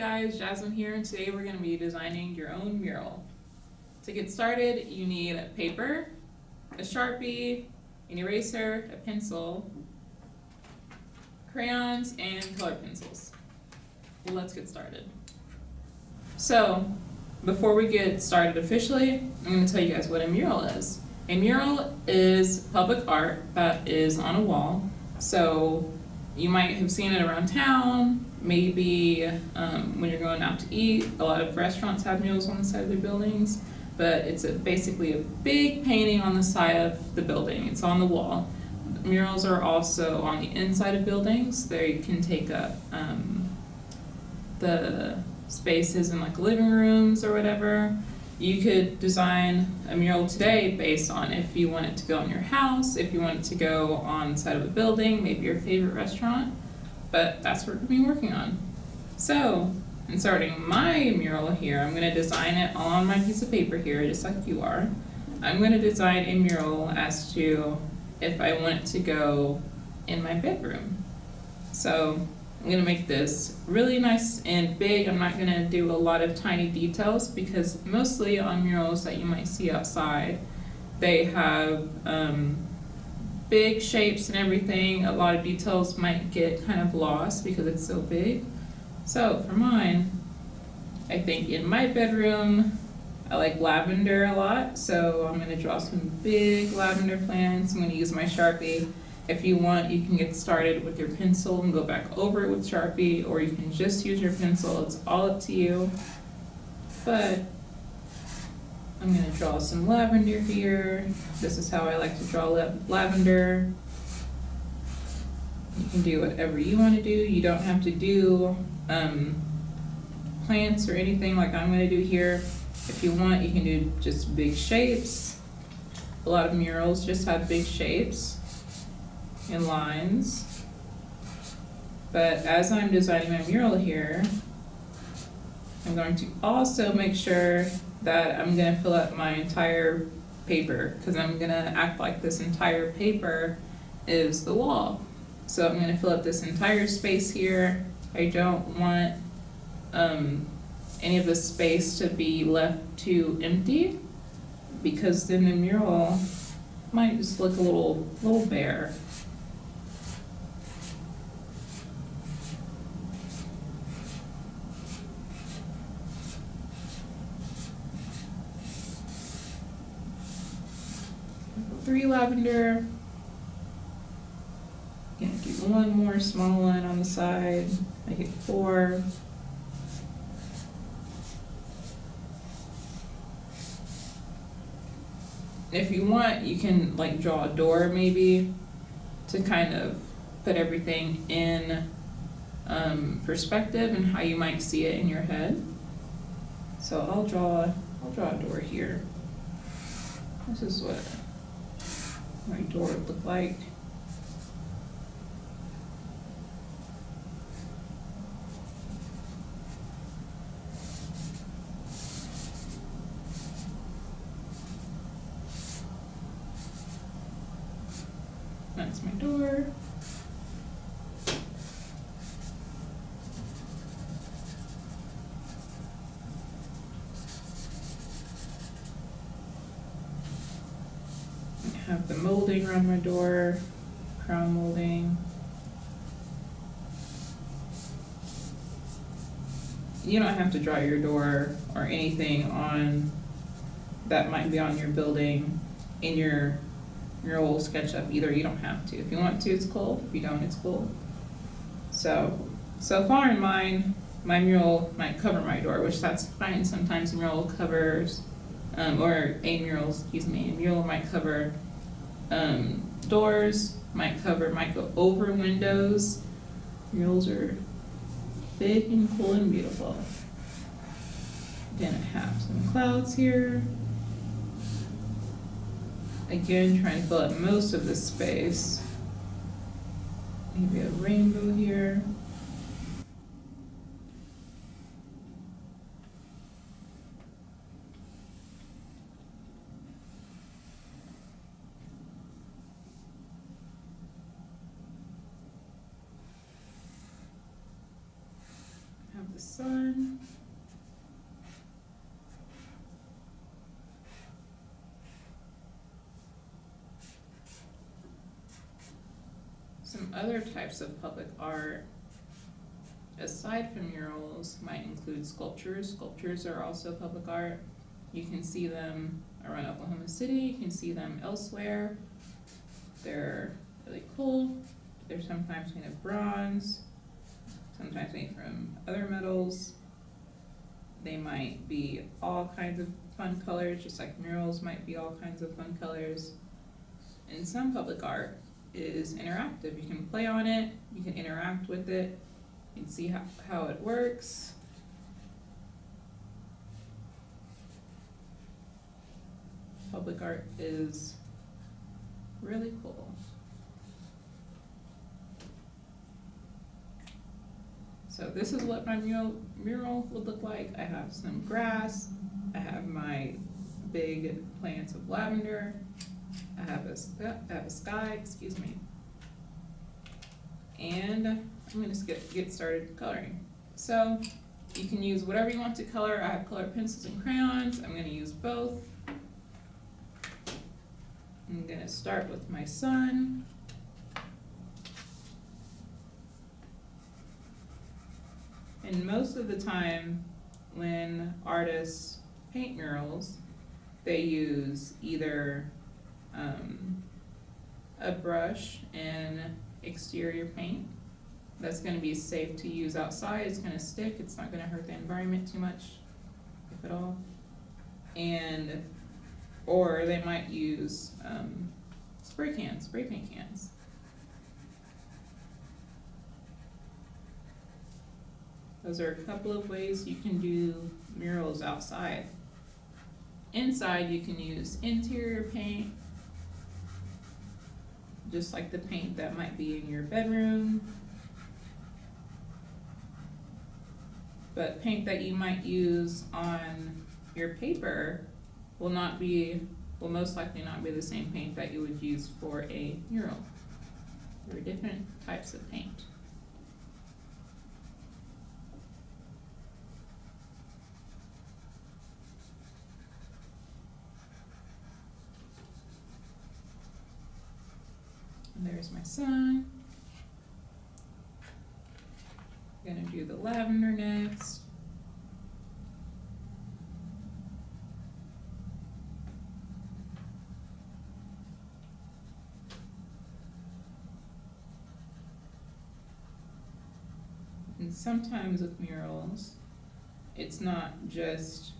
guys, Jasmine here, and today we're going to be designing your own mural. To get started, you need paper, a Sharpie, an eraser, a pencil, crayons, and color pencils. Well, let's get started. So, before we get started officially, I'm going to tell you guys what a mural is. A mural is public art that is on a wall. So, you might have seen it around town, maybe when you're going out to eat. A lot of restaurants have murals on the side of their buildings, but it's basically a big painting on the side of the building. It's on the wall. Murals are also on the inside of buildings. They can take up the spaces in like living rooms or whatever. You could design a mural today based on if you want it to go in your house, if you want it to go on the side of a building, maybe your favorite restaurant, but that's what we're going to be working on. So, in starting my mural here, I'm going to design it on my piece of paper here, just like you are. I'm going to design a mural as to if I want it to go in my bedroom. So, I'm going to make this really nice and big. I'm not going to do a lot of tiny details because mostly on murals that you might see outside, they have big shapes and everything. A lot of details might get kind of lost because it's so big. So for mine, I think in my bedroom, I like lavender a lot. So I'm going to draw some big lavender plants. I'm going to use my Sharpie. If you want, you can get started with your pencil and go back over it with Sharpie, or you can just use your pencil. It's all up to you. But I'm going to draw some lavender here. This is how I like to draw lavender. You can do whatever you want to do. You don't have to do plants or anything like I'm going to do here. If you want, you can do just big shapes. A lot of murals just have big shapes and lines, but as I'm designing my mural here, I'm going to also make sure that I'm going to fill up my entire paper, because I'm going to act like this entire paper is the wall. So I'm going to fill up this entire space here. I don't want any of the space to be left too empty, because then the mural might just look a little bare. Three lavender. Gonna do one more small one on the side, make it 4. If you want, you can like draw a door maybe to kind of put everything in perspective and how you might see it in your head. So I'll draw a door here. This is what my door would look like. That's my door. I have the molding around my door, crown molding. You don't have to draw your door or anything on that might be on your building in your mural SketchUp either. You don't have to. If you want to, it's cool. If you don't, it's cool. So far in mine, my mural might cover my door, which that's fine. Sometimes a mural covers, a mural might cover doors, might go over windows. Murals are big and cool and beautiful. Then I have some clouds here. Again, trying to fill up most of the space. Maybe a rainbow here. the sun. Some other types of public art, aside from murals, might include sculptures. Sculptures are also public art. You can see them around Oklahoma City, you can see them elsewhere. They're really cool. They're sometimes made of bronze, sometimes made from other metals. They might be all kinds of fun colors, just like murals might be all kinds of fun colors. And some public art is interactive. You can play on it, you can interact with it, you can see how it works. Public art is really cool. So this is what my mural would look like. I have some grass, I have my big plants of lavender, I have a sky, excuse me. And I'm gonna just get started coloring. So you can use whatever you want to color. I have colored pencils and crayons. I'm gonna use both. I'm gonna start with my sun. And most of the time when artists paint murals, they use either a brush and exterior paint. That's going to be safe to use outside. It's going to stick. It's not going to hurt the environment too much, if at all. Or they might use spray paint cans. Those are a couple of ways you can do murals outside. Inside, you can use interior paint, just like the paint that might be in your bedroom. But paint that you might use on your paper will most likely not be the same paint that you would use for a mural. There are different types of paint. And there's my sun. I'm gonna do the lavender next. And sometimes with murals, it's not just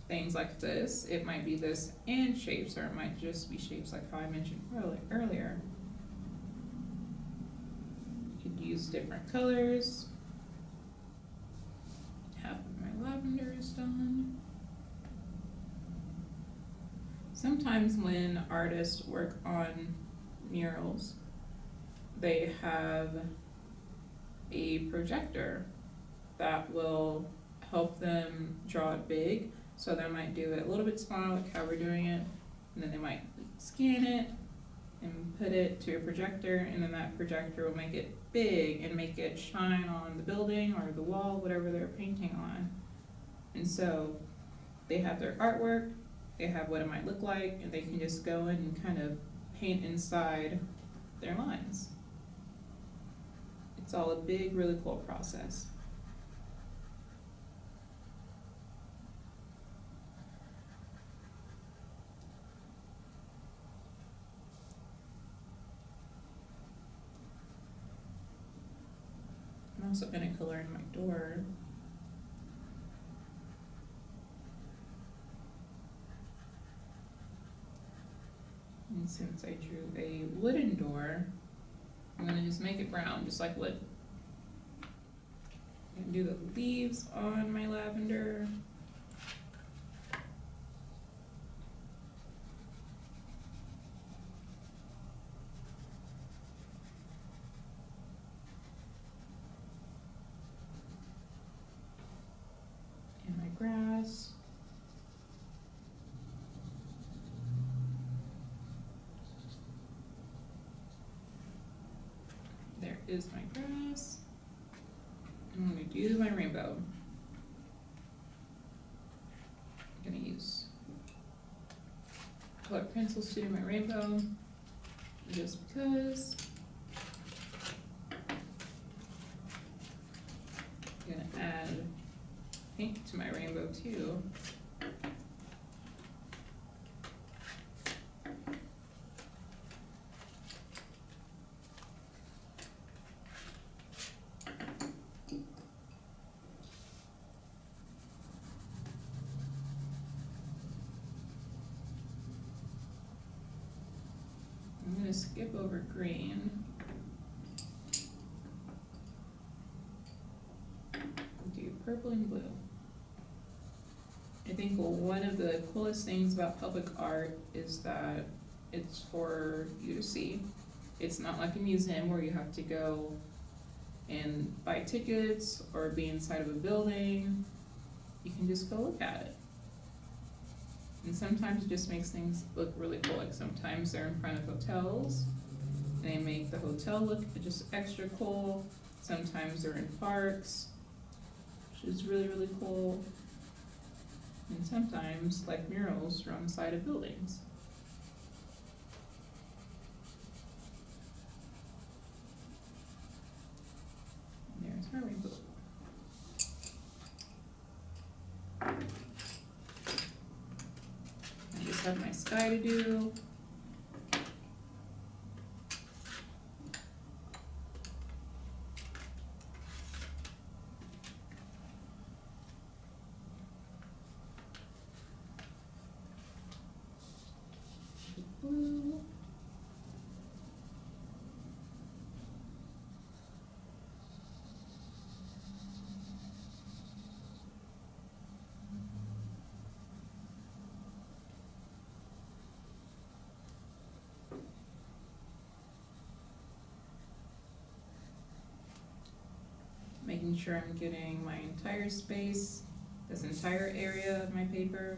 things like this. It might be this and shapes, or it might just be shapes like how I mentioned earlier. You could use different colors. Half of my lavender is done. Sometimes when artists work on murals, they have a projector that will help them draw it big. So they might do it a little bit smaller, like how we're doing it, and then they might scan it and put it to a projector, and then that projector will make it big and make it shine on the building or the wall, whatever they're painting on. And so they have their artwork, they have what it might look like, and they can just go in and kind of paint inside their lines. It's all a big, really cool process. I'm also going to color in my door. And since I drew a wooden door, I'm going to just make it brown, just like wood. I'm going to do the leaves on my lavender. And my grass. There is my grass. I'm gonna do my rainbow. I'm gonna use color pencils to do my rainbow, just because. I'm gonna add pink to my rainbow too. I'm gonna skip over green. Do purple and blue. I think one of the coolest things about public art is that it's for you to see. It's not like a museum where you have to go and buy tickets or be inside of a building. You can just go look at it. And sometimes it just makes things look really cool. Like sometimes they're in front of hotels and they make the hotel look just extra cool. Sometimes they're in parks, which is really, really cool. And sometimes, like murals, are on the side of buildings. And there's my rainbow. I just have my sky to do. Blue. Making sure I'm getting my entire space, this entire area of my paper,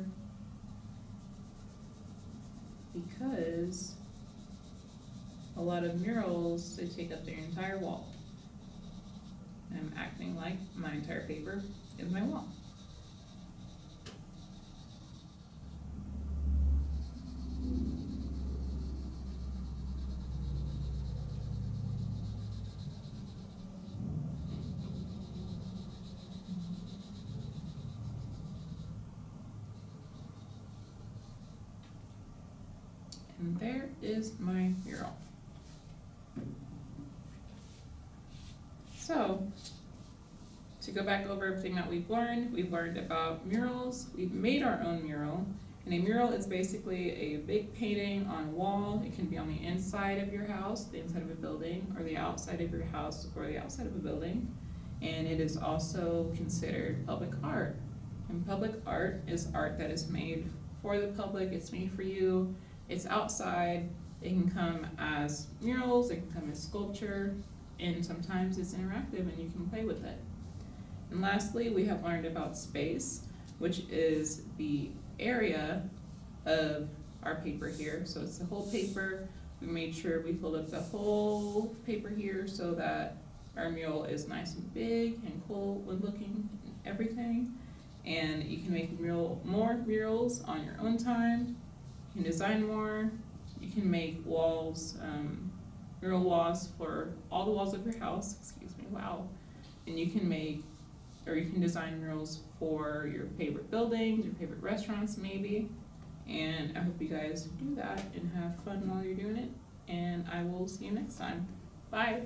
because a lot of murals, they take up their entire wall. And I'm acting like my entire paper is my wall. And there is my mural. So, to go back over everything that we've learned about murals, we've made our own mural. And a mural is basically a big painting on a wall. It can be on the inside of your house, the inside of a building, or the outside of your house, or the outside of a building. And it is also considered public art. And public art is art that is made for the public, it's made for you. It's outside, it can come as murals, it can come as sculpture, and sometimes it's interactive and you can play with it. And lastly, we have learned about space, which is the area of our paper here. So it's the whole paper. We made sure we filled up the whole paper here so that our mural is nice and big and cool when looking and everything. And you can make more murals on your own time. You can design more, you can make walls, mural walls for all the walls of your house, excuse me, wow. And you can design murals for your favorite buildings, your favorite restaurants maybe. And I hope you guys do that and have fun while you're doing it. And I will see you next time. Bye.